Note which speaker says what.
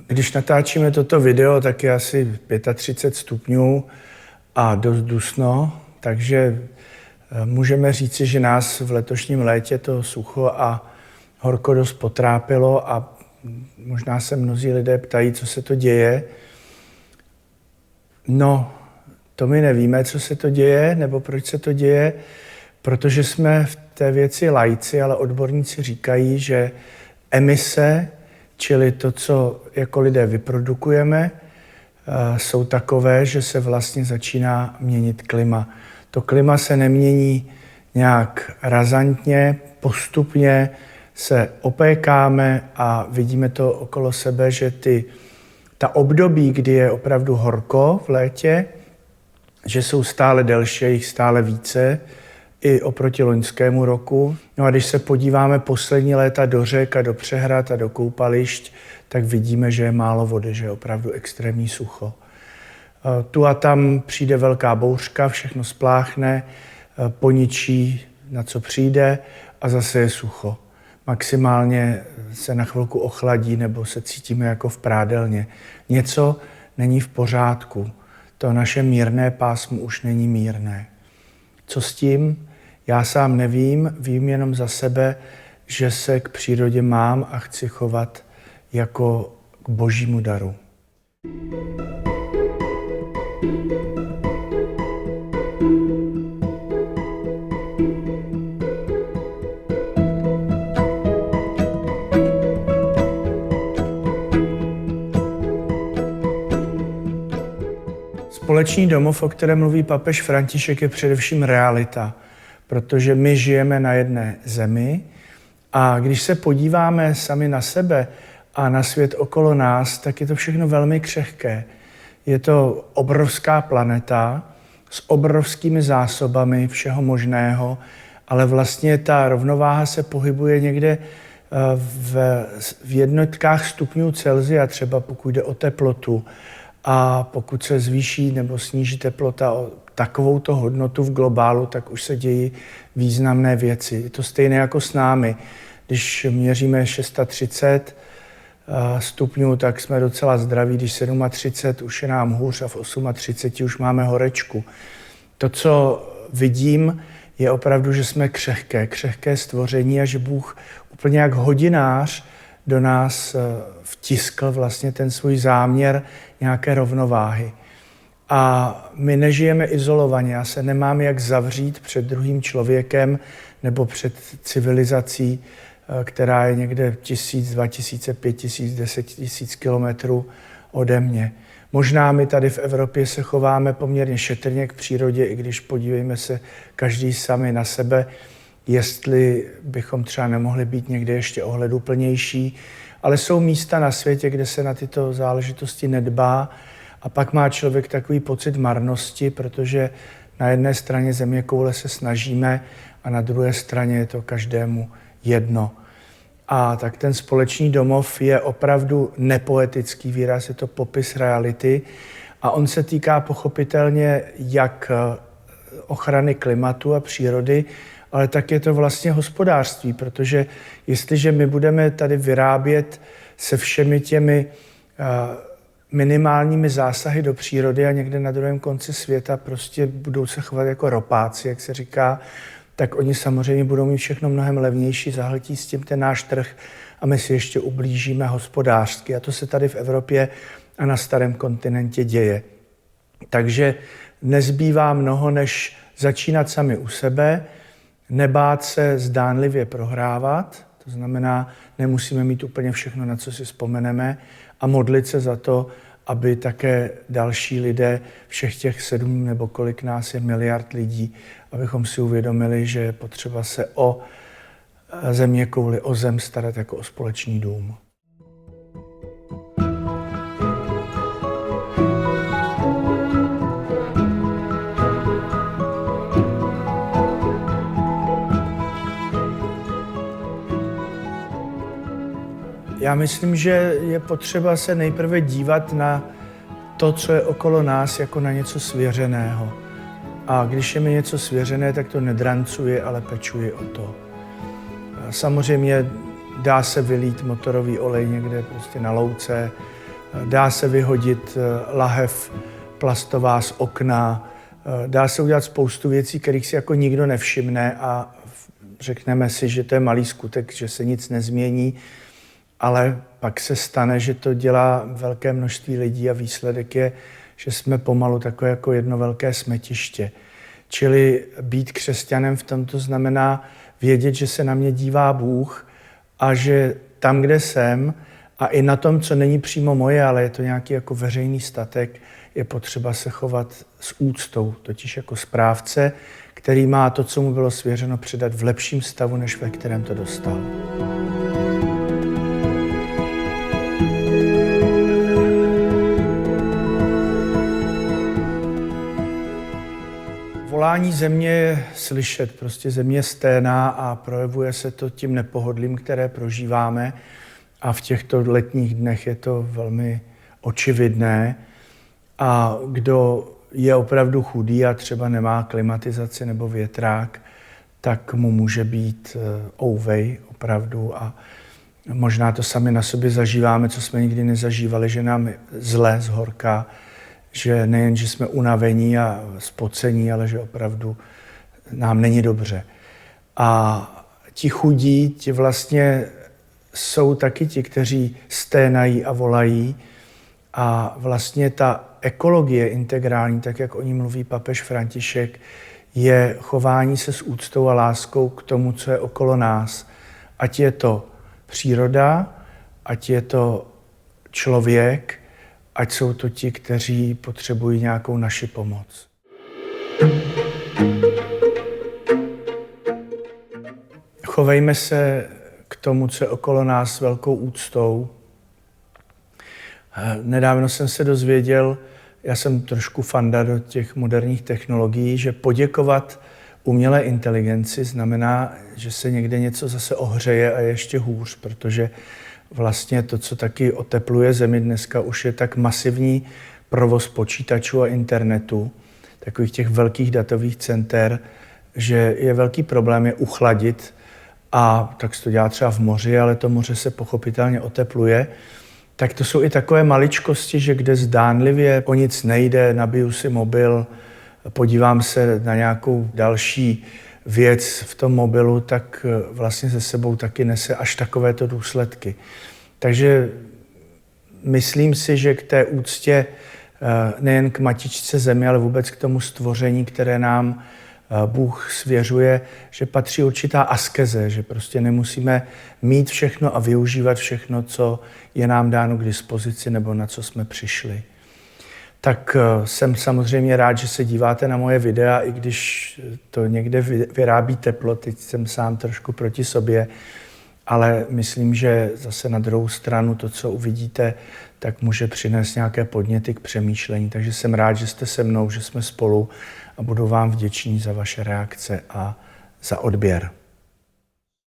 Speaker 1: Když natáčíme toto video, tak je asi 35 stupňů a dost dusno, takže můžeme říci, že nás v letošním létě to sucho a horko dost potrápilo a možná se mnozí lidé ptají, co se to děje. No, to my nevíme, co se to děje, nebo proč se to děje, protože jsme v té věci laici, ale odborníci říkají, že emise, čili to, co jako lidé vyprodukujeme, jsou takové, že se vlastně začíná měnit klima. To klima se nemění nějak razantně, postupně se opékáme a vidíme to okolo sebe, že ta období, kdy je opravdu horko v létě, že jsou stále delší, jich stále více, i oproti loňskému roku. No a když se podíváme poslední léta do řek a do přehrad a do koupališť, tak vidíme, že je málo vody, že je opravdu extrémní sucho. Tu a tam přijde velká bouřka, všechno spláchne, poničí, na co přijde a zase je sucho. Maximálně se na chvilku ochladí nebo se cítíme jako v prádelně. Něco není v pořádku. To naše mírné pásmo už není mírné. Co s tím? Já sám nevím, vím jenom za sebe, že se k přírodě mám a chci chovat jako k božímu daru. Společný domov, o kterém mluví papež František, je především realita, protože my žijeme na jedné zemi a když se podíváme sami na sebe a na svět okolo nás, tak je to všechno velmi křehké. Je to obrovská planeta s obrovskými zásobami všeho možného, ale vlastně ta rovnováha se pohybuje někde v jednotkách stupňů Celsia, třeba pokud jde o teplotu. A pokud se zvýší nebo sníží teplota o takovouto hodnotu v globálu, tak už se dějí významné věci. Je to stejné jako s námi. Když měříme 630 stupňů, tak jsme docela zdraví. Když 37, už je nám hůř a v 38 už máme horečku. To, co vidím, je opravdu, že jsme křehké stvoření a že Bůh úplně jak hodinář do nás vtiskl vlastně ten svůj záměr nějaké rovnováhy. A my nežijeme izolovaně, já se nemám jak zavřít před druhým člověkem nebo před civilizací, která je někde 1000, 2000, 5000, 10 000 kilometrů ode mě. Možná my tady v Evropě se chováme poměrně šetrně k přírodě, i když podívejme se každý sami na sebe, jestli bychom třeba nemohli být někde ještě ohleduplnější, ale jsou místa na světě, kde se na tyto záležitosti nedbá a pak má člověk takový pocit marnosti, protože na jedné straně zeměkoule se snažíme a na druhé straně je to každému jedno. A tak ten společný domov je opravdu nepoetický výraz, je to popis reality a on se týká pochopitelně jak ochrany klimatu a přírody, ale tak je to vlastně hospodářství, protože jestliže my budeme tady vyrábět se všemi těmi minimálními zásahy do přírody a někde na druhém konci světa prostě budou se chovat jako ropáci, jak se říká, tak oni samozřejmě budou mít všechno mnohem levnější, zahltí s tím ten náš trh a my si ještě ublížíme hospodářsky. A to se tady v Evropě a na starém kontinentě děje. Takže nezbývá mnoho, než začínat sami u sebe, nebát se zdánlivě prohrávat, to znamená, nemusíme mít úplně všechno, na co si vzpomeneme, a modlit se za to, aby také další lidé, všech těch 7 nebo kolik nás je miliard lidí, abychom si uvědomili, že je potřeba se o zeměkouli, o zem starat jako o společný dům. Já myslím, že je potřeba se nejprve dívat na to, co je okolo nás, jako na něco svěřeného. A když je mi něco svěřené, tak to nedrancuji, ale pečuji o to. Samozřejmě dá se vylít motorový olej někde prostě na louce, dá se vyhodit lahev plastová z okna, dá se udělat spoustu věcí, kterých si jako nikdo nevšimne a řekneme si, že to je malý skutek, že se nic nezmění, ale pak se stane, že to dělá velké množství lidí a výsledek je, že jsme pomalu takové jako jedno velké smetiště. Čili být křesťanem v tomto znamená vědět, že se na mě dívá Bůh a že tam, kde jsem, a i na tom, co není přímo moje, ale je to nějaký jako veřejný statek, je potřeba se chovat s úctou, totiž jako správce, který má to, co mu bylo svěřeno, předat v lepším stavu, než ve kterém to dostal. Volání země je slyšet, prostě země sténá a projevuje se to tím nepohodlím, které prožíváme a v těchto letních dnech je to velmi očividné a kdo je opravdu chudý a třeba nemá klimatizaci nebo větrák, tak mu může být ouvej opravdu a možná to sami na sobě zažíváme, co jsme nikdy nezažívali, že nám zle zhorká, že nejen, že jsme unavení a spocení, ale že opravdu nám není dobře. A ti chudí, ti vlastně jsou taky ti, kteří sténají a volají a vlastně ta ekologie integrální, tak jak o ní mluví papež František, je chování se s úctou a láskou k tomu, co je okolo nás. Ať je to příroda, ať je to člověk, ať jsou to ti, kteří potřebují nějakou naši pomoc. Chovejme se k tomu, co je okolo nás, s velkou úctou. Nedávno jsem se dozvěděl, já jsem trošku fanda do těch moderních technologií, že poděkovat umělé inteligenci znamená, že se někde něco zase ohřeje a je ještě hůř, protože vlastně to, co taky otepluje Zemi dneska, už je tak masivní provoz počítačů a internetu, takových těch velkých datových center, že je velký problém je uchladit a tak se to dělá třeba v moři, ale to moře se pochopitelně otepluje. Tak to jsou i takové maličkosti, že kde zdánlivě o nic nejde, nabiju si mobil, podívám se na nějakou další věc v tom mobilu, tak vlastně se sebou taky nese až takovéto důsledky. Takže myslím si, že k té úctě nejen k matičce Zemi, ale vůbec k tomu stvoření, které nám Bůh svěřuje, že patří určitá askeze, že prostě nemusíme mít všechno a využívat všechno, co je nám dáno k dispozici nebo na co jsme přišli. Tak jsem samozřejmě rád, že se díváte na moje videa, i když to někde vyrábí teplo, teď jsem sám trošku proti sobě, ale myslím, že zase na druhou stranu to, co uvidíte, tak může přinést nějaké podněty k přemýšlení. Takže jsem rád, že jste se mnou, že jsme spolu a budu vám vděčný za vaše reakce a za odběr.